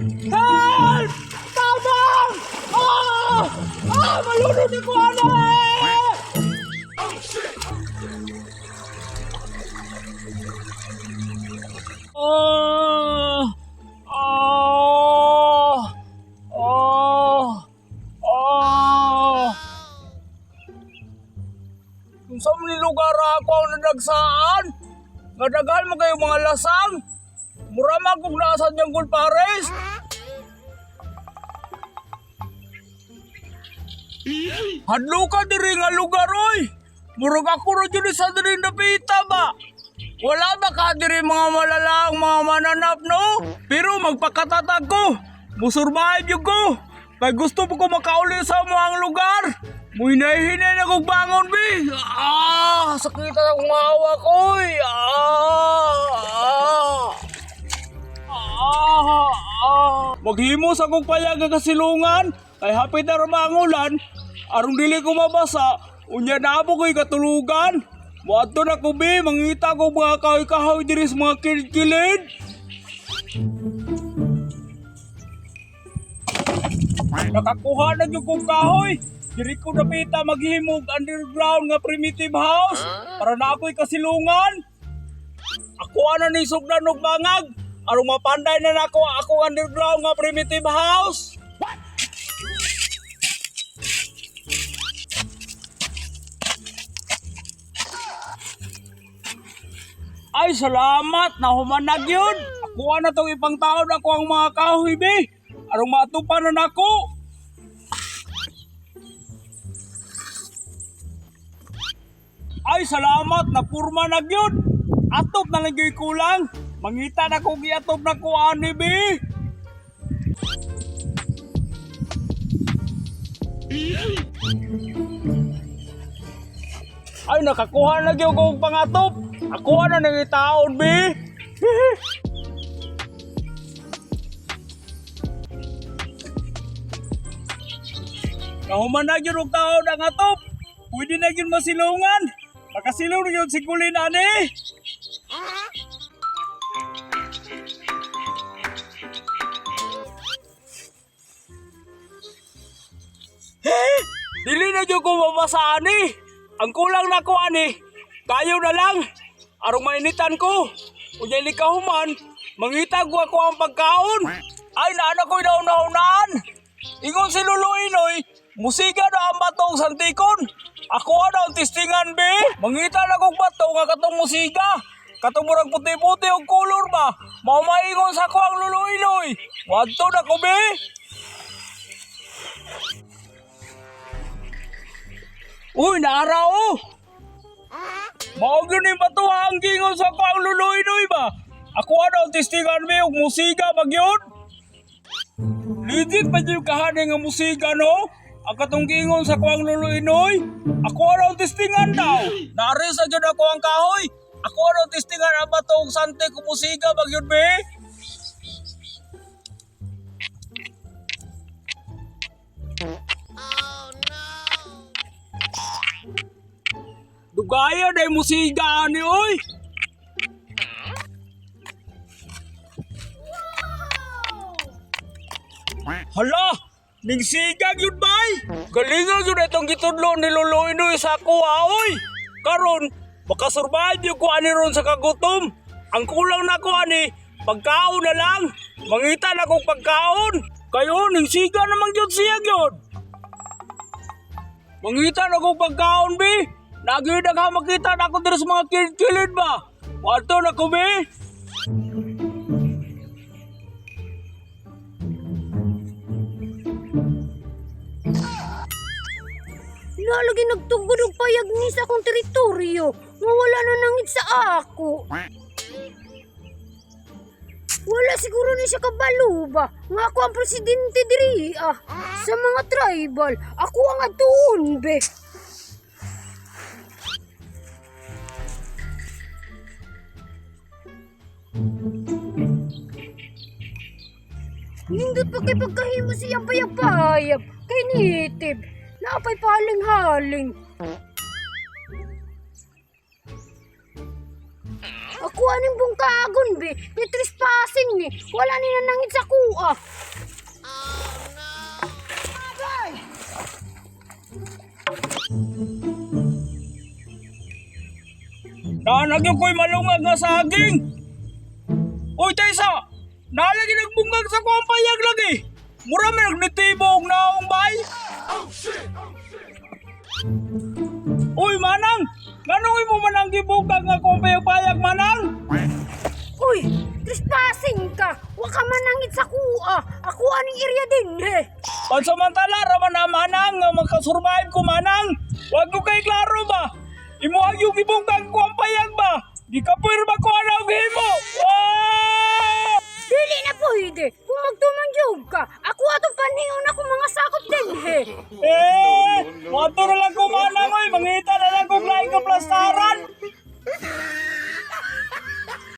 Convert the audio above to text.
Help! Tabang! Malunod ako ano eh! Oh! Oh! Oh! Oh! Kung saan ni lugar ako ang nadagsaan? Nadagal mo kayo mga lasang? Mura man kung naasan yung Gulpares? Hadlo ka diri nga lugar oy! Murag ako ro dyan sa diri napita ba? Wala ba ka diri mga malalang mga mananap no? Pero magpakatatag ko! Musurvive yung ko! Kaya gusto ko makauli sa mga lugar! Muhinay-hinay na kong bangon bi! Sakita na akong mahawak oy! Maghimos akong payag nga kasilungan! Kay hapit na ramangulan, arong dili ko mabasa, unya na po ko'y katulugan. Wato na ko bi, mangita ko mga kahoy-kahoy diri sa mga kilid-kilid. Nakakuha na yung kong kahoy. Diri ko napita maghimog underground nga primitive house para na ako'y kasilungan. Ako na ni sugdan og bangag, arong mapanday na nako ako underground nga primitive house. Ay, salamat! Nahumanag yun! Akuha na itong ipang taon ako ang mga kahoy, be! Arong matupan na nako! Ay, salamat! Napurma na yun! Atop na lang yung kulang! Mangita na kong iatop na ko, ani, be! Ay, nakakuha na yung kong pangatop! Ako na nang itaon, be! Nahuman na yun og taon ang atop! Pwede na yun masilungan! Makasilong na yun si Kulin, ani! Dili na yun kung mabasa, ani! Ang kulang na ko, ani! Kayo na lang! Arong mainitan ko. Unya ni kahuman, mangitag ko ang pagkaon. Ay, naana ko'y nauna-unaan. Ingon si Luluinoy, musika na ang batong santikon. Ako na ang tistingan, be. Mangita na kong bato nga katong musika. Katong murag puti-puti ang color ba. Maumaingon sa ko ang Luluinoy. Wadto na ko, be. Uy, naara oh. Maog yun yung batuha ang gingon sa ko ang Luluinoy ba? Ako ang testingan mo yung musika ba yun? Legit ba yung kahanin ng musika no? Ang katong gingon sa ko ang Luluinoy? Ako ang testingan daw. Nari sa dyan ako ang kahoy. Ako ang testingan ang batong sante ko musika ba yun be? Dugaya na yung musika ni oy! Hala! Ningsigang yun bay! Galingan yun itong gitudlo ni Luluinoy sa kuha oy! Karon, makasurvive yung kuha ni ron sa kagutom! Ang kulang na kuha ni, pagkaon na lang! Mangita na kong pagkaon! Kayo, ningsiga naman yun siya yun! Mangita na kong pagkaon be! Naging naghamakita na ako dito sa mga kilid ba? Wato na ko, be? Lalagi nagtugod og payag ni sa akong teritoryo. Nga wala na nangit sa ako. Wala siguro ni siya kabalo ba? Nga ako ang presidente diri sa mga tribal. Ako ang atuon, be. Nindot pa kay pagkahimo siyang payag-payag kay nitib. Napay pahaling-haling. Ako kuha ning bungkagon be. Ni trespassing ni. Wala ni nanangit sa kuha. Nanagyo ko'y malungag nga saging. Uy, Tessa! Nalagi nagbungag sa kuwang payag lagi. Mura may nagnitibog na akong bay. Uy, Manang! Gano'y mo manang gibugag nga kuwang payag, Manang? Uy, trespassing ka. Wa ka manangit sa kuha. Ako aning area din he. Pansamantala, raman na Manang nga makasurvive ko, Manang. Huwag ko kay klaro ba? Imuhag yung gibugag kuwang payag ba? Di ka pwede ko anong himo. Wow! Dili na pwede. Kung magtumanjog ka, ako atong paniyon ako mga sakop din he. Wato na lang ko Manang, oy. Mangita na lang kung laing ka plastaran.